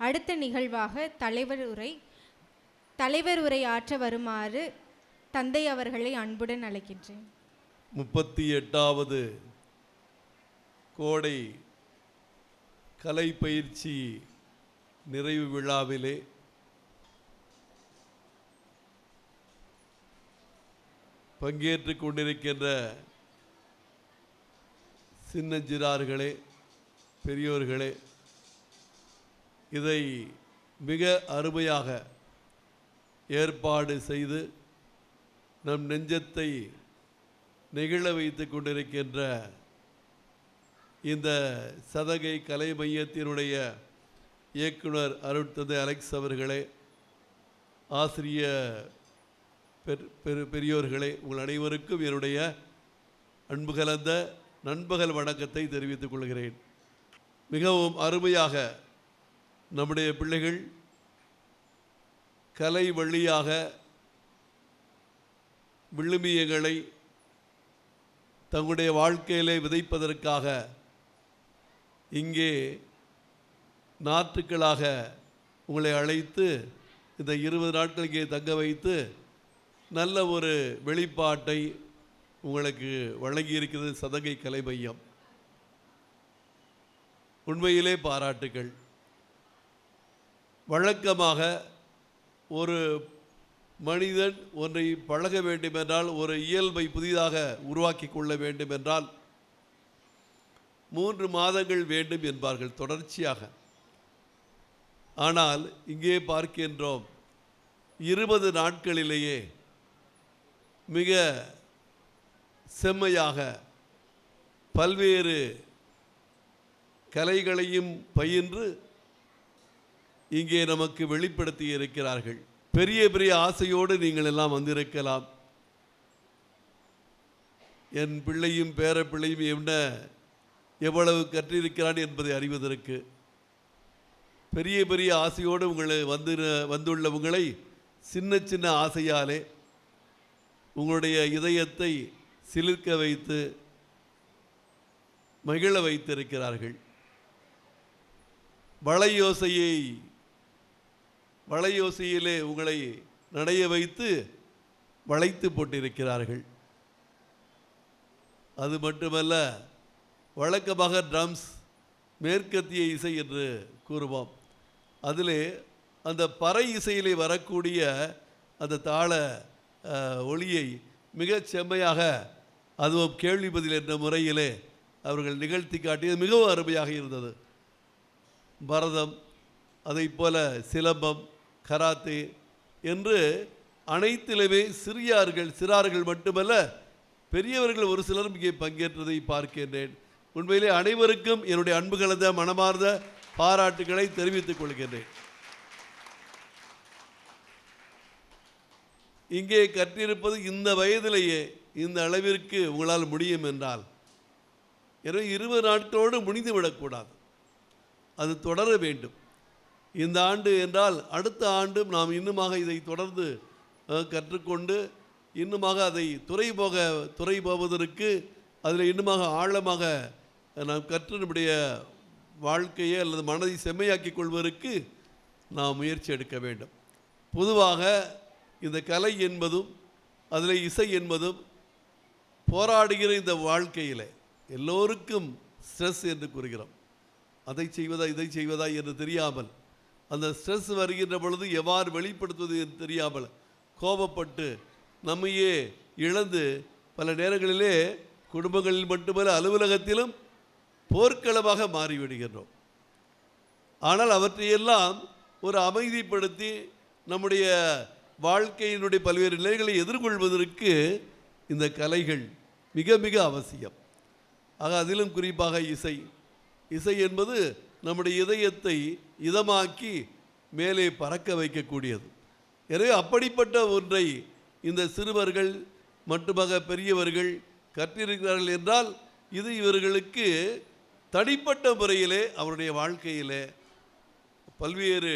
அடுத்த நிகழ்வாக தலைவர் உரை ஆற்ற வருமாறு தந்தை அவர்களை அன்புடன் அழைக்கின்றேன். 38வது கோடை கலை பயிற்சி நிறைவு விழாவிலே பங்கேற்றுக் கொண்டிருக்கின்ற சின்னஞ்சிறார்களே, பெரியோர்களே, இதை மிக அருமையாக ஏற்பாடு செய்து நம் நெஞ்சத்தை நெகிழ வைத்து கொண்டிருக்கின்ற இந்த சதகை கலை மையத்தினுடைய இயக்குனர் அருட்தந்தை அலெக்ஸ் அவர்களே, ஆசிரிய பெரியோர்களே, உங்கள் அனைவருக்கும் என்னுடைய அன்பு கலந்த நண்பகல் வணக்கத்தை தெரிவித்துக் கொள்கிறேன். மிகவும் அருமையாக நம்முடைய பிள்ளைகள் கலை வழியாக விழுமியங்களை தங்களுடைய வாழ்க்கையிலே விதைப்பதற்காக இங்கே நாற்றுக்களாக உங்களை அழைத்து இந்த 20 நாட்கள் இங்கே தங்க வைத்து நல்ல ஒரு வெளிப்பாட்டை உங்களுக்கு வழங்கியிருக்கிறது சதகை கலை மையம். உண்மையிலே பாராட்டுகள். வழக்கமாக ஒரு மனிதன் ஒன்றை பழக வேண்டுமென்றால், ஒரு இயல்பை புதிதாக உருவாக்கி கொள்ள வேண்டுமென்றால் 3 மாதங்கள் வேண்டும் என்பார்கள் தொடர்ச்சியாக. ஆனால் இங்கே பார்க்கின்றோம் 20 நாட்களிலேயே மிக செம்மையாக பல்வேறு கலைகளையும் பயின்று இங்கே நமக்கு வெளிப்படுத்தி இருக்கிறார்கள். பெரிய பெரிய ஆசையோடு நீங்கள் எல்லாம் வந்திருக்கலாம். என் பிள்ளையும் பேர பிள்ளையும் எவ்வளவு கற்றிருக்கிறான் என்பதை அறிவதற்கு பெரிய பெரிய ஆசையோடு உங்களை வந்துள்ள உங்களை சின்ன சின்ன ஆசையாலே உங்களுடைய இதயத்தை சிலிர்க்க வைத்து மகிழ வைத்திருக்கிறார்கள். வளையோசையிலே உங்களை நடைய வைத்து வளைத்து போட்டிருக்கிறார்கள். அது மட்டுமல்ல, வழக்கமாக ட்ரம்ஸ் மேற்கத்திய இசை என்று கூறுவோம். அதிலே அந்த பறை இசையிலே வரக்கூடிய அந்த தாள ஒளியை மிகச் செம்மையாக, அதுவும் கேள்வி பதில் என்ற முறையிலே அவர்கள் நிகழ்த்தி காட்டியது மிகவும் அருமையாக இருந்தது. பரதம், அதை போல சிலம்பம், கராத்தே என்று அனைத்திலுமே சிறார்கள் மட்டுமல்ல, பெரியவர்கள் ஒரு சிலரும் இங்கே பங்கேற்றதை பார்க்கின்றேன். உண்மையிலே அனைவருக்கும் என்னுடைய அன்பு கலந்த மனமார்ந்த பாராட்டுகளை தெரிவித்துக் கொள்கின்றேன். இங்கே கற்றிருப்பது இந்த வயதிலேயே இந்த அளவிற்கு உங்களால் முடியும் என்றால், எனவே 20 நாட்களோடு முடிந்துவிடக்கூடாது, அது தொடர வேண்டும். இந்த ஆண்டு என்றால் அடுத்த ஆண்டும் நாம் இன்னுமாக இதை தொடர்ந்து கற்றுக்கொண்டு இன்னுமாக அதை துறை போவதற்கு அதில் இன்னுமாக ஆழமாக நாம் கற்று நம்முடைய வாழ்க்கையை அல்லது மனதை செம்மையாக்கி கொள்வதற்கு நாம் முயற்சி எடுக்க வேண்டும். பொதுவாக இந்த கலை என்பதும் அதில் இசை என்பதும் போராடுகிற இந்த வாழ்க்கையில் எல்லோருக்கும் ஸ்ட்ரெஸ் என்று கூறுகிறோம். அதை செய்வதா இதை செய்வதா என்று தெரியாமல், அந்த ஸ்ட்ரெஸ் வருகின்ற பொழுது எவ்வாறு வெளிப்படுத்துவது என்று தெரியாமல் கோபப்பட்டு நம்மையே இழந்து பல நேரங்களிலே குடும்பங்களில் மட்டுமல்ல அலுவலகத்திலும் போர்க்களமாக மாறிவிடுகின்றோம். ஆனால் அவற்றையெல்லாம் ஒரு அமைதிப்படுத்தி நம்முடைய வாழ்க்கையினுடைய பல்வேறு நிலைகளை எதிர்கொள்வதற்கு இந்த கலைகள் மிக மிக அவசியம். ஆக அதிலும் குறிப்பாக இசை என்பது நம்முடைய இதயத்தை இதமாக்கி மேலே பறக்க வைக்கக்கூடியது. எனவே அப்படிப்பட்ட ஒன்றை இந்த சிறுவர்கள் மட்டுமாக பெரியவர்கள் கற்றிருக்கிறார்கள் என்றால், இது இவர்களுக்கு தனிப்பட்ட முறையிலே அவருடைய வாழ்க்கையிலே பல்வேறு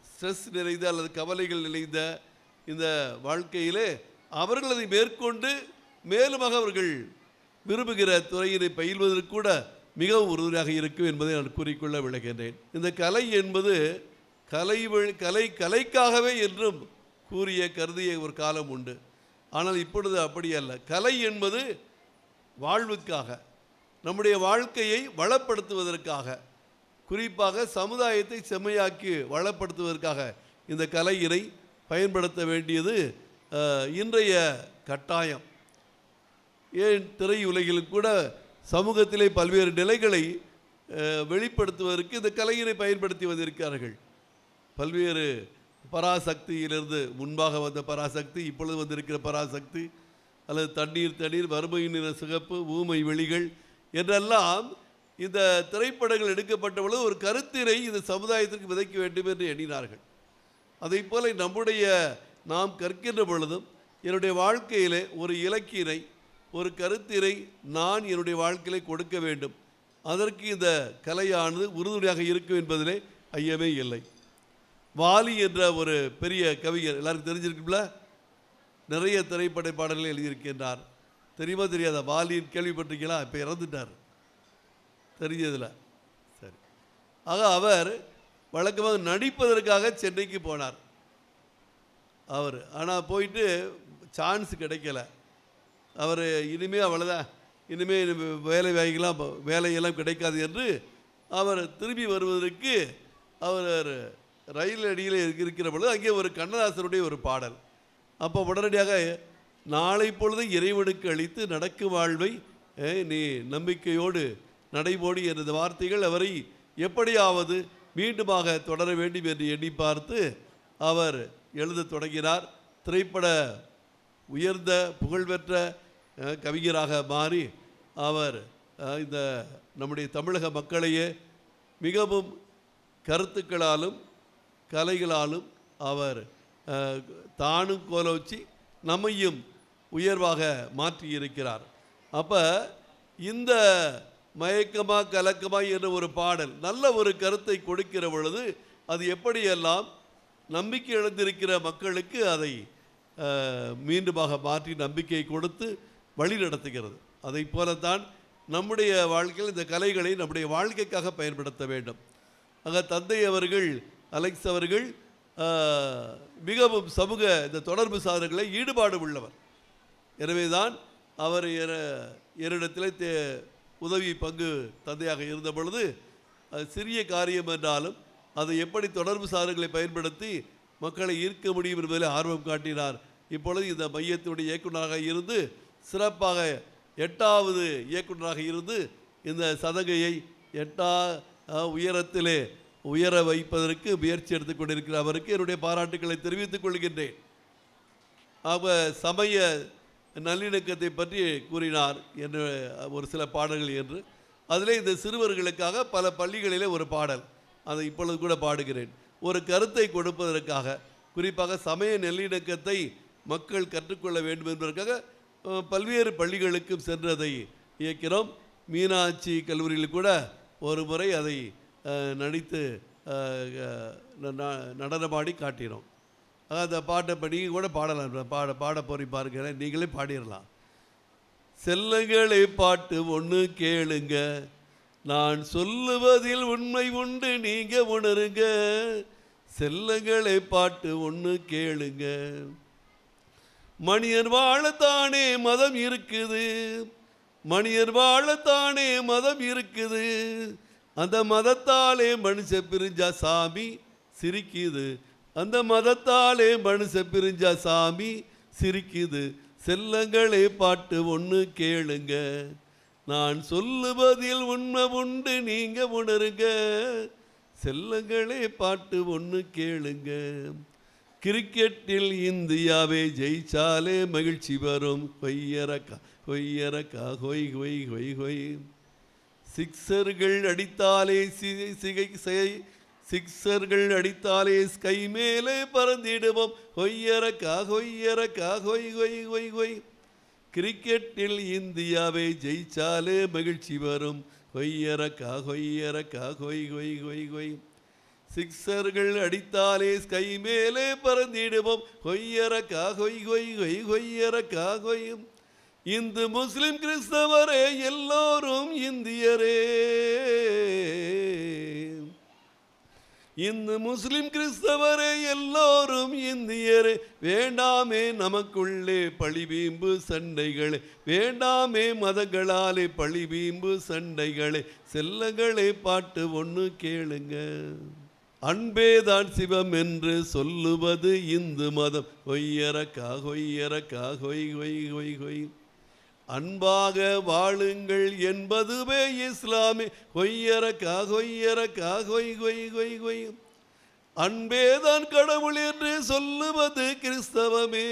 ஸ்ட்ரெஸ் நிறைந்த அல்லது கவலைகள் நிறைந்த இந்த வாழ்க்கையிலே அவர்கள் அதை மேற்கொண்டு மேலுமாக அவர்கள் விரும்புகிற துறையினை பயில்வதற்கு கூட மிகவும் உறுதியாக இருக்கும் என்பதை நான் கூறிக்கொள்ள விளக்கின்றேன். இந்த கலை என்பது கலைக்காகவே என்றும் கூறிய கருதிய ஒரு காலம் உண்டு. ஆனால் இப்பொழுது அப்படி அல்ல. கலை என்பது வாழ்வுக்காக, நம்முடைய வாழ்க்கையை வளப்படுத்துவதற்காக, குறிப்பாக சமுதாயத்தை செம்மையாக்கி வளப்படுத்துவதற்காக இந்த கலையினை பயன்படுத்த வேண்டியது இன்றைய கட்டாயம். ஏன் திரையுலகில் கூட சமூகத்திலே பல்வேறு நிலைகளை வெளிப்படுத்துவதற்கு இந்த கலையினை பயன்படுத்தி வந்திருக்கிறார்கள். பல்வேறு பராசக்தியிலிருந்து முன்பாக வந்த பராசக்தி, இப்பொழுது வந்திருக்கிற பராசக்தி, அல்லது தண்ணீர் வறுமையின் சிகப்பு, ஊமை வெளிகள் என்றெல்லாம் இந்த திரைப்படங்கள் எடுக்கப்பட்ட பொழுது ஒரு கருத்தினை இந்த சமுதாயத்திற்கு விதைக்க வேண்டும் என்று எண்ணினார்கள். அதை போல நாம் கற்கின்ற பொழுதும் என்னுடைய வாழ்க்கையிலே ஒரு இலக்கினை, ஒரு கருத்தினை நான் என்னுடைய வாழ்க்கையிலே கொடுக்க வேண்டும். அதற்கு இந்த கலையானது உறுதுணையாக இருக்கும் என்பதிலே ஐயமே இல்லை. வாலி என்ற ஒரு பெரிய கவிஞர், எல்லாருக்கும் தெரிஞ்சிருக்குல்ல, நிறைய திரைப்பட பாடல்களை எழுதியிருக்கின்றார். தெரியுமா தெரியாதா? வாலின்னு கேள்விப்பட்டிருக்கீங்களா? இப்போ இறந்துட்டார், தெரிஞ்சதில்லை. சரி, ஆக அவர் வழக்கமாக நடிப்பதற்காக சென்னைக்கு போனார் அவர். ஆனால் போயிட்டு சான்ஸ் கிடைக்கல. அவர் இனிமேல் அவ்வளோதான், இனிமேல் வேலையெல்லாம் கிடைக்காது என்று அவர் திரும்பி வருவதற்கு அவர் ரயில் அடியில் இருக்கிற பொழுது அங்கே ஒரு கண்ணதாசனுடைய ஒரு பாடல். அப்போ உடனடியாக நாளை பொழுது இறைவனுக்கு அளித்து நடக்கும் வாழ்வை நீ நம்பிக்கையோடு நடைபோடி என்ற வார்த்தைகள் அவரை எப்படியாவது மீண்டுமாக தொடர வேண்டும் என்று எண்ணி பார்த்து அவர் எழுத தொடங்கினார். திரைப்பட உயர்ந்த புகழ்பெற்ற கவிஞராக மாறி அவர் இந்த நம்முடைய தமிழக மக்களையே மிகவும் கருத்துக்களாலும் கலைகளாலும் அவர் தானும் கோலோச்சி நம்மையும் உயர்வாக மாற்றி இருக்கிறார். அப்போ இந்த மயக்கமா கலக்கமா என்ற ஒரு பாடல் நல்ல ஒரு கருத்தை கொடுக்கிற பொழுது அது எப்படியெல்லாம் நம்பிக்கை இழந்திருக்கிற மக்களுக்கு அதை மீண்டுமாக மாற்றி நம்பிக்கை கொடுத்து வழி நடத்துகிறது. அதை போலத்தான் நம்முடைய வாழ்க்கையில் இந்த கலைகளை நம்முடைய வாழ்க்கைக்காக பயன்படுத்த வேண்டும். ஆக தந்தை அவர்கள், அலெக்ஸ் அவர்கள் மிகவும் சமூக இந்த தொடர்பு சாதனைகளை ஈடுபாடு உள்ளவர். எனவே தான் அவர் என்னிடத்தில் உதவி பங்கு தந்தையாக இருந்த பொழுது அது சிறிய காரியம் என்றாலும் அதை எப்படி தொடர்பு சாதனைகளை பயன்படுத்தி மக்களை ஈர்க்க முடியும் என்பதில் ஆர்வம் காட்டினார். இப்பொழுது இந்த மையத்தினுடைய இயக்குநராக இருந்து சிறப்பாக 8வது இயக்குநராக இருந்து இந்த சதகையை 8 உயரத்திலே உயர வைப்பதற்கு முயற்சி எடுத்துக்கொண்டிருக்கிற அவருக்கு என்னுடைய பாராட்டுக்களை தெரிவித்துக் கொள்கின்றேன். அவர் சமய நல்லிணக்கத்தை பற்றி கூறினார் என்று ஒரு சில பாடல்கள் என்று, அதிலே இந்த சிறுவர்களுக்காக பல பள்ளிகளிலே ஒரு பாடல், அதை இப்பொழுது கூட பாடுகிறேன். ஒரு கருத்தை கொடுப்பதற்காக, குறிப்பாக சமய நல்லிணக்கத்தை மக்கள் கற்றுக்கொள்ள வேண்டும் என்பதற்காக பல்வேறு பள்ளிகளுக்கும் சென்று அதை இயக்கிறோம். மீனாட்சி கல்லூரியில் கூட ஒரு முறை அதை நடித்து நடனமாடி காட்டினோம். அந்த பாட்டை நீங்கள் கூட பாடலாம், பாட போய் பாருங்க, நீங்களே பாடிடலாம். செல்லுங்களை பாட்டு ஒன்று கேளுங்க, நான் சொல்லுவதில் உண்மை உண்டு நீங்க உணருங்க. செல்லுங்களை பாட்டு ஒன்று கேளுங்க. மனிதர் வாழத்தானே மதம் இருக்குது, மனிதர் வாழத்தானே மதம் இருக்குது, அந்த மதத்தாலே மனுஷ பிரிஞ்சா சாமி சிரிக்குது, அந்த மதத்தாலே மனுஷ பிரிஞ்சா சாமி சிரிக்குது. செல்லங்களே பாட்டு ஒன்று கேளுங்க, நான் சொல்லுவதில் உண்மை உண்டு நீங்க உணருங்க. செல்லங்களே பாட்டு ஒன்று கேளுங்க. கிரிக்கெட்டில் இந்தியாவே ஜெயிச்சாலே மகிழ்ச்சி வரும், கொய்யரக்கா கொய்யரக்கா கொய் கொய் கொய் கொய். சிக்ஸர்கள் அடித்தாலே சிக்ஸர்கள் அடித்தாலே ஸ்கை மேலே பறந்திடுவோம், கொய்யரக்கா கொய்யரக்கா கொய் கொய் கொய் கொய். கிரிக்கெட்டில் இந்தியாவை ஜெயிச்சாலே மகிழ்ச்சி வரும், கொய்யரக்கா கொய்யரக்கா கொய் கொய் கொய் கொய். சிக்ஸர்கள் அடித்தாலே ஸ்கை மேலே பறந்திடுவோம், கொய்யரக்கா கொய் கொய் கொய் கொய்யரக்கா கொய். இந்து முஸ்லிம் கிறிஸ்தவரே எல்லோரும் இந்தியரே, இந்து முஸ்லிம் கிறிஸ்தவரே எல்லோரும் இந்தியரே, வேண்டாமே நமக்குள்ளே பழிவீம்பு சண்டைகளே, வேண்டாமே மதங்களாலே பழிவீம்பு சண்டைகளே, செல்லங்களே பாட்டு ஒன்று கேளுங்க. அன்பேதான் சிவம் என்று சொல்லுவது இந்து மதம், கொய்யரக்கா கொய்யரக்கா கொய் கொய் கொய் கொய். அன்பாக வாழுங்கள் என்பதுவே இஸ்லாமே, கொய்யரக்கா கொய்யரக்கா கொய் கொய் கொய் கொய். அன்பேதான் கடவுள் என்று சொல்லுவது கிறிஸ்தவமே,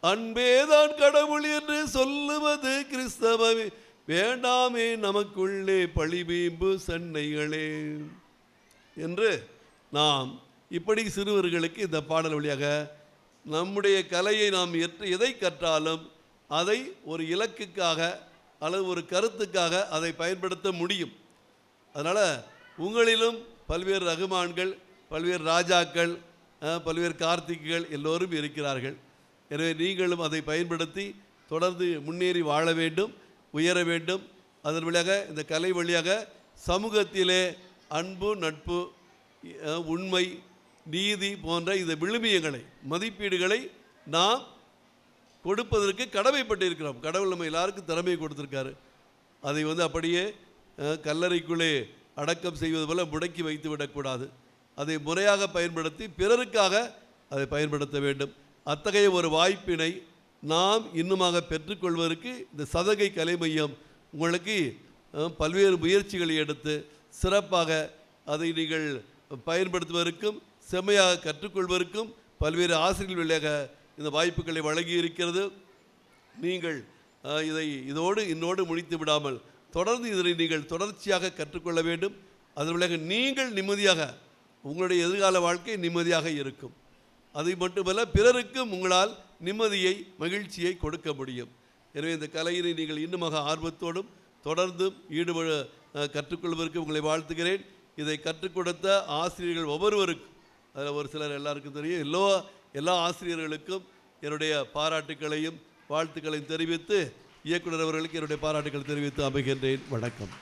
அன்பேதான் கடவுள் என்று சொல்லுவது கிறிஸ்தவமே, வேண்டாமே நமக்குள்ளே பழிவீம்பு சண்டைகளே என்று நாம் இப்படி சிறுவர்களுக்கு இந்த பாடல் வழியாக நம்முடைய கலையை நாம் எதை கற்றாலும் அதை ஒரு இலக்குக்காக அல்லது ஒரு கருத்துக்காக அதை பயன்படுத்த முடியும். அதனால் உங்களிலும் பல்வேறு ரகுமான்கள், பல்வேறு ராஜாக்கள், பல்வேறு கார்த்திகள் எல்லோரும் இருக்கிறார்கள். எனவே நீங்களும் அதை பயன்படுத்தி தொடர்ந்து முன்னேறி வாழ வேண்டும், உயர வேண்டும். அதன் வழியாக இந்த கலை வழியாக சமூகத்திலே அன்பு, நட்பு, உண்மை, நீதி போன்ற இந்த விழுமியங்களை, மதிப்பீடுகளை நாம் கொடுப்பதற்கு கடமைப்பட்டிருக்கிறோம். கடவுள் நம்ம எல்லாருக்கும் திறமையை கொடுத்துருக்காரு. அதை அப்படியே கல்லறைக்குள்ளே அடக்கம் செய்வது போல முடக்கி வைத்து விடக்கூடாது. அதை முறையாக பயன்படுத்தி பிறருக்காக அதை பயன்படுத்த வேண்டும். அத்தகைய ஒரு வாய்ப்பினை நாம் இன்னுமாக பெற்றுக்கொள்வதற்கு இந்த சதகை கலை மையம் உங்களுக்கு பல்வேறு முயற்சிகளை எடுத்து சிறப்பாக அதை நீங்கள் பயன்படுத்துவதற்கும் செம்மையாக கற்றுக்கொள்வதற்கும் பல்வேறு ஆசிரியர்கள் வழியாக இந்த வாய்ப்புகளை வழங்கி இருக்கிறது. நீங்கள் இதோடு முடித்து விடாமல் தொடர்ந்து இதனை நீங்கள் தொடர்ச்சியாக கற்றுக்கொள்ள வேண்டும். அதன் வழியாக நீங்கள் நிம்மதியாக உங்களுடைய எதிர்கால வாழ்க்கை நிம்மதியாக இருக்கும். அது மட்டுமல்ல, பிறருக்கும் உங்களால் நிம்மதியை, மகிழ்ச்சியை கொடுக்க முடியும். எனவே இந்த கலையினை நீங்கள் இன்னுமாக ஆர்வத்தோடும் தொடர்ந்தும் கற்றுக்கொள்வதற்கு உங்களை வாழ்த்துகிறேன். இதை கற்றுக் கொடுத்த ஆசிரியர்கள் ஒவ்வொருவருக்கும், அதில் ஒரு சிலர் எல்லாருக்கும் தெரியும், எல்லா ஆசிரியர்களுக்கும் என்னுடைய பாராட்டுக்களையும் வாழ்த்துக்களையும் தெரிவித்து, இயக்குனர் அவர்களுக்கு என்னுடைய பாராட்டுக்களை தெரிவித்து அமைகின்றேன். வணக்கம்.